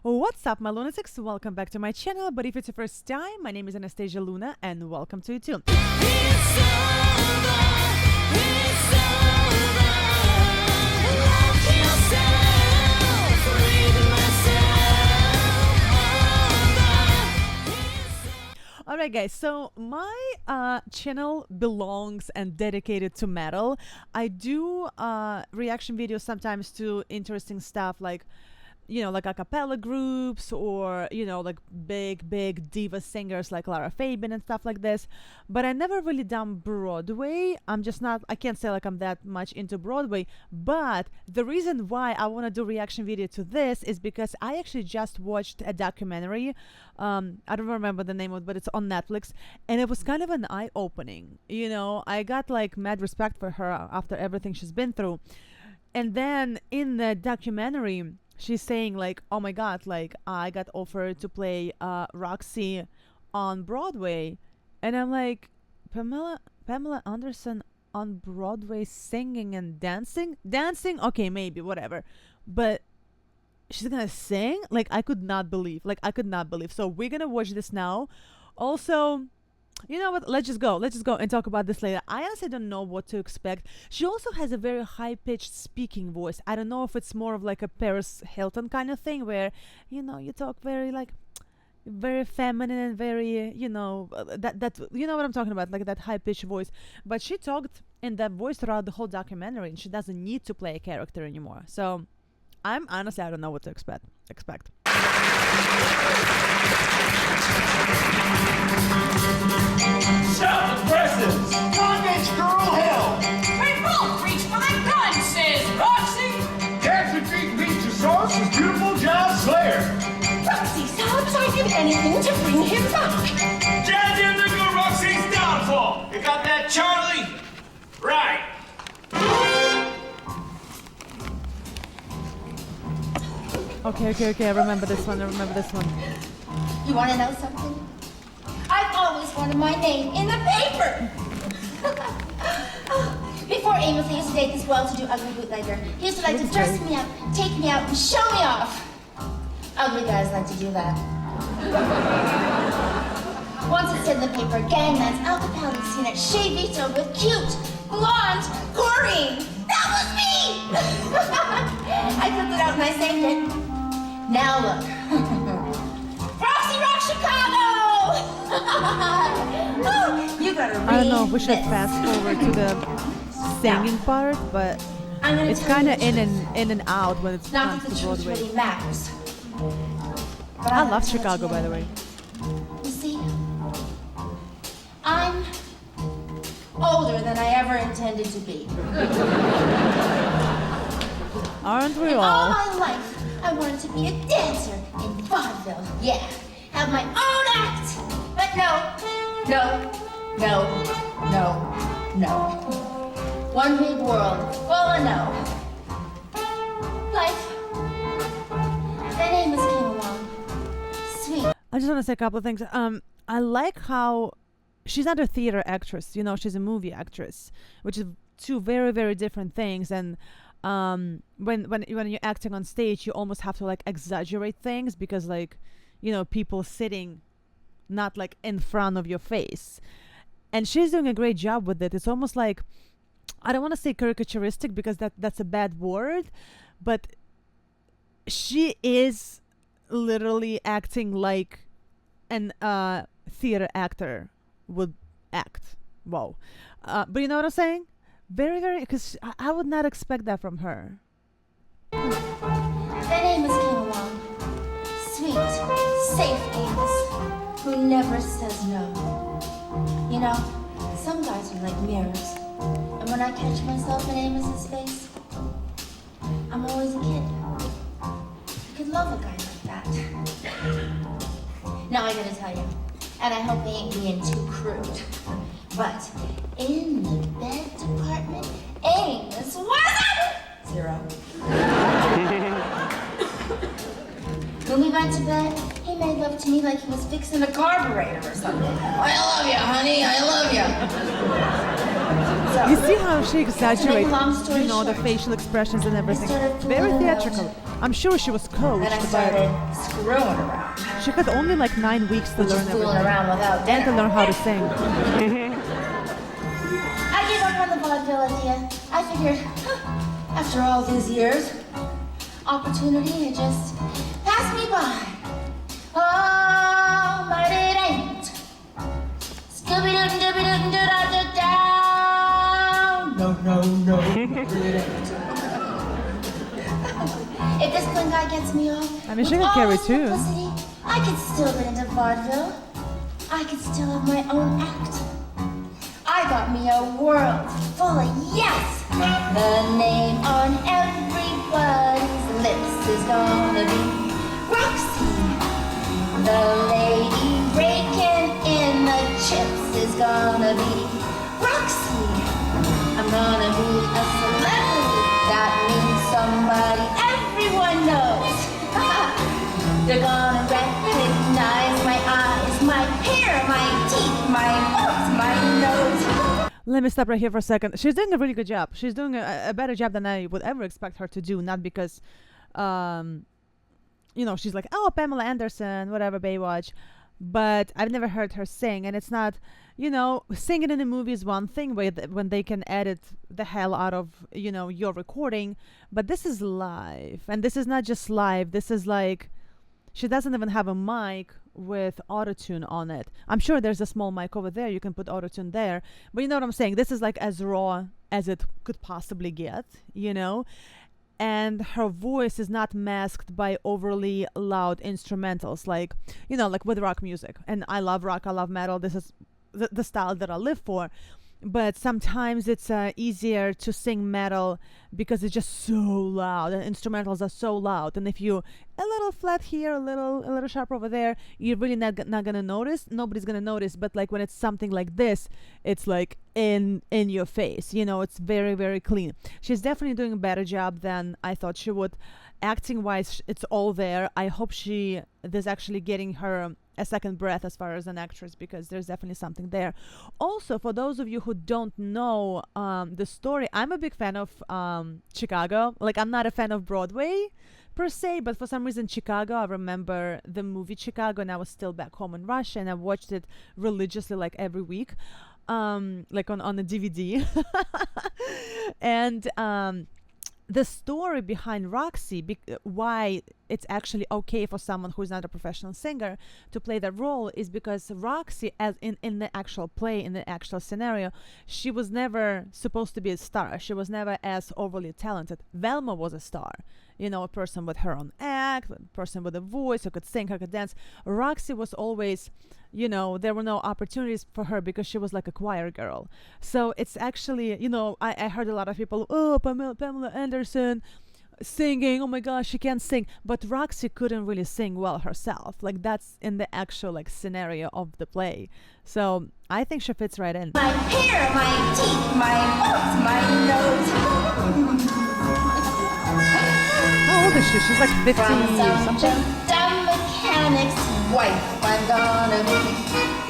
What's up, my lunatics? Welcome back to my channel. But if it's your first time, my name is Anastasia Luna, and welcome to YouTube. Alright guys, so my channel belongs and dedicated to metal. I do reaction videos sometimes to interesting stuff like, you know, like a cappella groups or, you know, like big diva singers like Lara Fabian and stuff like this. But I never really done Broadway. I can't say like I'm that much into Broadway. But the reason why I want to do reaction video to this is because I actually just watched a documentary. I don't remember the name of it, but it's on Netflix. And it was kind of an eye-opening. You know, I got like mad respect for her after everything she's been through. And then in the documentary, she's saying like, oh my God, like I got offered to play Roxie on Broadway. And I'm like, Pamela Anderson on Broadway singing and dancing? Dancing? Okay, maybe, whatever. But she's gonna sing? Like I could not believe. So we're gonna watch this now. Also, you know what? Let's just go and talk about this later. I honestly don't know what to expect. She also has a very high-pitched speaking voice. I don't know if it's more of like a Paris Hilton kind of thing where, you know, you talk very like very feminine and very, you know, that you know what I'm talking about, like that high-pitched voice. But she talked in that voice throughout the whole documentary, and she doesn't need to play a character anymore. So I don't know what to expect. Shout the presses! Bondage girl hell! We both reach for the gun, says Roxie! Can't defeat beat your source is beautiful John Slayer! Roxie sobs I'd give anything to bring him back! Jazz him to go Roxy's downfall! You got that, Charlie? Right! Okay, I remember this one. You want to know something? I've always wanted my name in the paper! Before Amos, I used to date this well-to-do ugly bootlegger. He used to like to dress me up, take me out, and show me off. Ugly guys like to do that. Once it said in the paper, gangman's alcoholic scene at Shea Vito with cute, blonde Corrine. That was me! I clipped it out and I saved it. Now look. Roxie Rock Chicago! Oh, you gotta read I don't know if we should this. fast forward to the singing part, but it's kind of in and out when it's Not comes that the to truth Broadway. really matters. But I have love to tell Chicago, you. by the way. You see, I'm older than I ever intended to be. Aren't we All all? my life, I wanted to be a dancer in vaudeville. Yeah, have my own act. But no. One big world full of no. Life. Then Amos came along. Sweet. I just want to say a couple of things. I like how she's not a theater actress. You know, she's a movie actress, which is two very, very different things. And when you're acting on stage, you almost have to like exaggerate things because, like, you know, people sitting not like in front of your face. And she's doing a great job with it. It's almost like, I don't want to say caricaturistic because that's a bad word, but she is literally acting like an theater actor would act. Wow. But you know what I'm saying? Very, very, because I would not expect that from her. Then Amos came along. Sweet, safe Amos, who never says no. You know, some guys are like mirrors. And when I catch myself in Amos's face, I'm always a kid. I could love a guy like that. Now I gotta tell you, and I hope they ain't being too crude, but in the bed department, Amos was it? 0. When we went to bed, he made love to me like he was fixing a carburetor or something. I love you, honey, I love you. So, You see how she exaggerates, long story you know, the short, facial expressions and everything. started Very fooling around. theatrical. I'm sure she was coached, Then I but started screwing around. she had only like 9 weeks to Which is learn fooling everything. around without And to dinner. learn how to sing. I gave up on the vaudeville idea. I figured, after all these years, opportunity had just passed me by. Oh, but it ain't. Scooby-Doo-Doo-Doo-Doo-Doo-Doo-Doo. No, it ain't. If this one guy gets me off, I mean, she with can all carry this too. publicity, I could still get into vaudeville. I could still have my own act. I got me a world full of yes. The name on everybody's lips is gonna be Roxie. The lady raking in the chips is gonna be Roxie. I'm gonna be a celebrity. That means somebody everyone knows. They're gonna recognize my eyes, my hair, my teeth, my lips, my nose. Let me stop right here for a second. She's doing a really good job. She's doing a better job than I would ever expect her to do. Not because, she's like, oh, Pamela Anderson, whatever, Baywatch. But I've never heard her sing. And it's not, singing in a movie is one thing when they can edit the hell out of, your recording. But this is live. And this is not just live. This is like, she doesn't even have a mic with autotune on it. I'm sure there's a small mic over there. You can put autotune there. But you know what I'm saying? This is like as raw as it could possibly get, And her voice is not masked by overly loud instrumentals like with rock music. And I love rock, I love metal. This is the style that I live for. But sometimes it's easier to sing metal because it's just so loud and instrumentals are so loud. And if you a little flat here, a little sharp over there, you're really not gonna notice. Nobody's gonna notice. But like when it's something like this, it's like in your face. It's very, very clean. She's definitely doing a better job than I thought she would. Acting wise, it's all there. I hope there's actually getting her a second breath as far as an actress, because there's definitely something there. Also, for those of you who don't know the story, I'm a big fan of Chicago. Like, I'm not a fan of Broadway per se, but for some reason Chicago, I remember the movie Chicago, and I was still back home in Russia, and I watched it religiously like every week, like on a DVD. And the story behind Roxie, why it's actually okay for someone who's not a professional singer to play that role, is because Roxie, as in the actual play, in the actual scenario, she was never supposed to be a star. She was never as overly talented. Velma was a star, a person with her own act, a person with a voice who could sing, who could dance. Roxie was always, there were no opportunities for her because she was like a choir girl. So it's actually, I heard a lot of people, oh, Pamela Anderson singing, oh my gosh, she can't sing. But Roxie couldn't really sing well herself. Like, that's in the actual like scenario of the play. So I think she fits right in. My hair, my teeth, my lips, my nose. How old is she? She's like 50 From some something. dumb mechanic's wife, I'm gonna be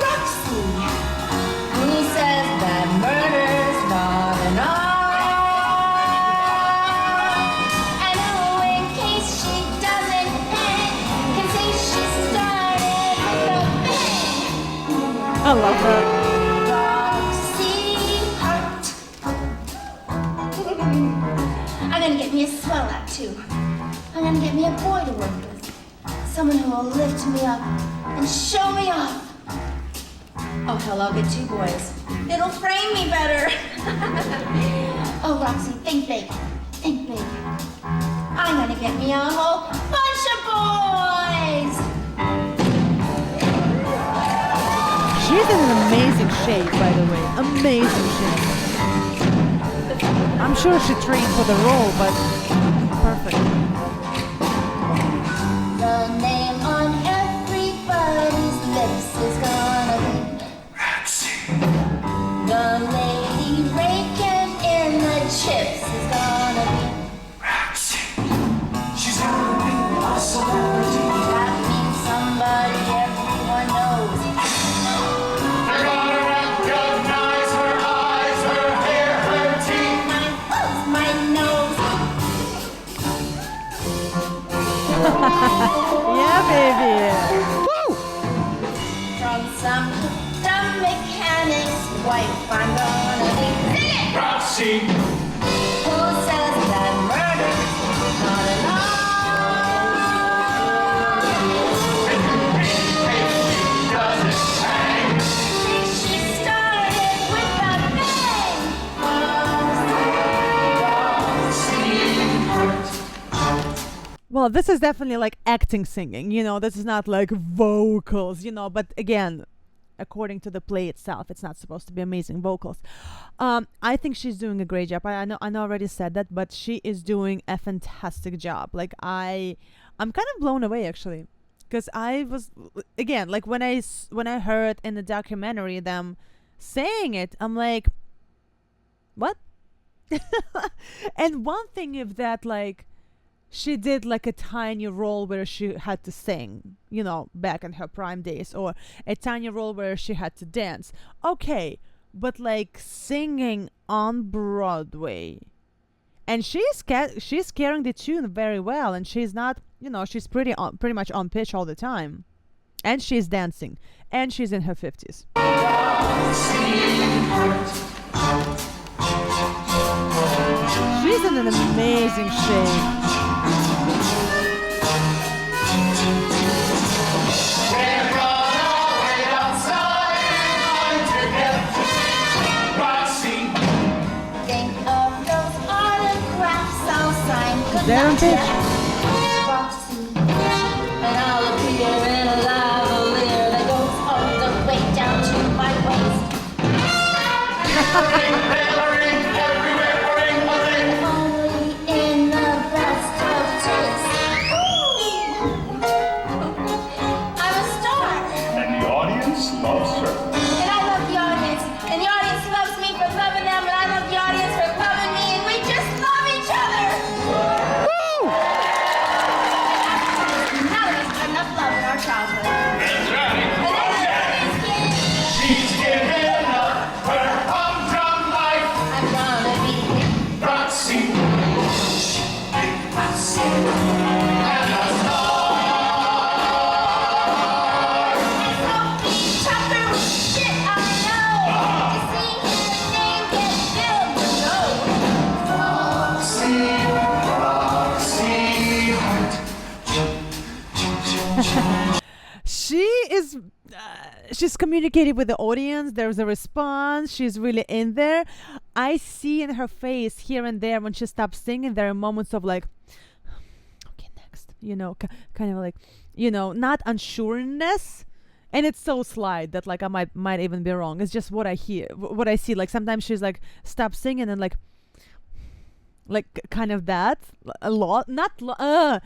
Roxie. Who says that murder's not an art? And who, in case she doesn't hang, can say she started with a bang. I love her. Roxie Hart. I'm gonna get me a swell out too. I'm gonna get me a boy to work with. Someone who will lift me up and show me off. Oh hell, I'll get 2 boys. It'll frame me better. Oh Roxie, think big. Think big. I'm gonna get me a whole bunch of boys. She's in an amazing shape, by the way. Amazing shape. I'm sure she trained for the role, but perfect. The name on everybody's lips is gonna be Roxie. the lady raking in the chips is gonna be Roxie. She's gonna be a celebrity. that means somebody everyone knows. They're gonna recognize her eyes, her hair, her teeth. My lips, my nose. baby. From some dumb mechanic's wife, I'm gonna be sing it! Roxie! Who says that murder's not enough? She started with a bang! Well, this is definitely like acting singing, you know, this is not like vocals, you know, but again, according to the play itself, it's not supposed to be amazing vocals. I think she's doing a great job. I know I already said that, but she is doing a fantastic job. Like I'm kind of blown away actually, because I was, again, like when I heard in the documentary them saying it, I'm like, what? And one thing is that like she did like a tiny role where she had to sing, you know, back in her prime days, or a tiny role where she had to dance. Okay, but like singing on Broadway, and she's carrying the tune very well, and she's not, you know, she's pretty much on pitch all the time, and she's dancing, and she's in her 50s. She's in an amazing shape. Think of those autographs I'll sign. They're on pitch. Roxie. And I'll appear in a lavalier that goes all the way down to my waist. Only in the best of taste. I'm a star. And the audience loves her. And I love the audience. And the audience loves me for loving them. And I love the audience for loving me. And we just love each other. None of us got enough love in our childhood. That's right. And that's the audience, kids. She's giving up her humdrum life. I'm gonna be Roxie. Roxie. And a tougher with shit I know. To see his name get filled with She is she's communicating with the audience. There's a response. She's really in there. I see in her face here and there when she stops singing, there are moments of like, okay, next, you know, kind of like, you know, not unsureness. And it's so slight that like I might even be wrong. It's just what I hear, what I see. Like sometimes she's like stop singing and like kind of that a lot. Not I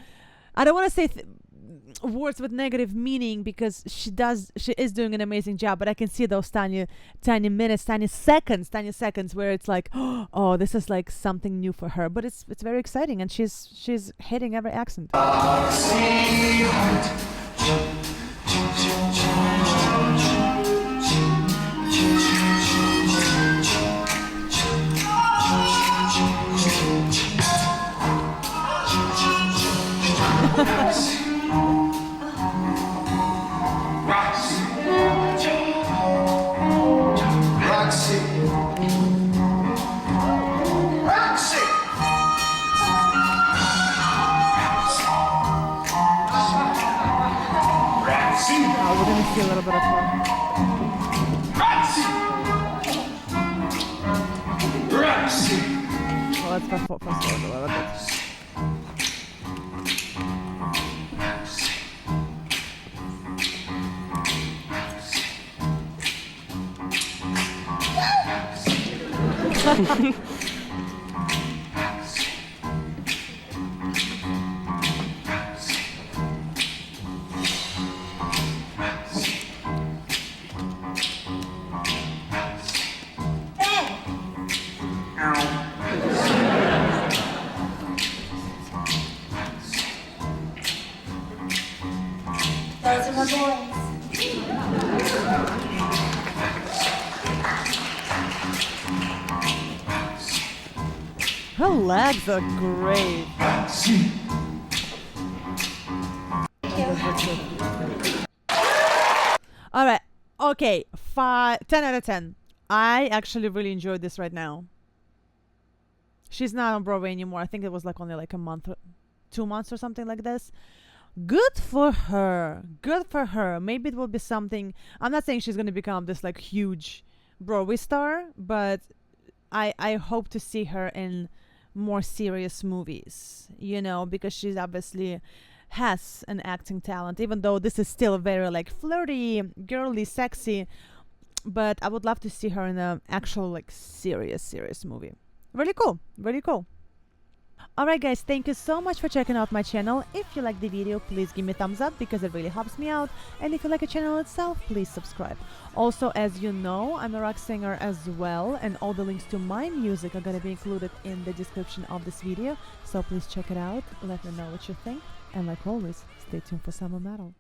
don't want to say words with negative meaning, because she is doing an amazing job, but I can see those tiny minutes, tiny seconds where it's like, oh, this is like something new for her, but it's very exciting, and she's hitting every accent. Oh, we're gonna see a little bit of her. Well, let's fast forward a little bit. Those are my boys. Her legs are great. Thank you. it. All right. Okay. 10 out of 10. I actually really enjoyed this right now. She's not on Broadway anymore. I think it was like only like a month, 2 months or something like this. Good for her. Good for her. Maybe it will be something. I'm not saying she's going to become this like huge Broadway star, but I hope to see her in more serious movies, you know, because she's obviously has an acting talent, even though this is still very like flirty, girly, sexy. But I would love to see her in an actual like serious movie. Really cool. Really cool. Alright guys, thank you so much for checking out my channel. If you like the video, please give me a thumbs up because it really helps me out. And if you like the channel itself, please subscribe. Also, as you know, I'm a rock singer as well, and all the links to my music are gonna be included in the description of this video. So please check it out, let me know what you think, and like always, stay tuned for summer metal.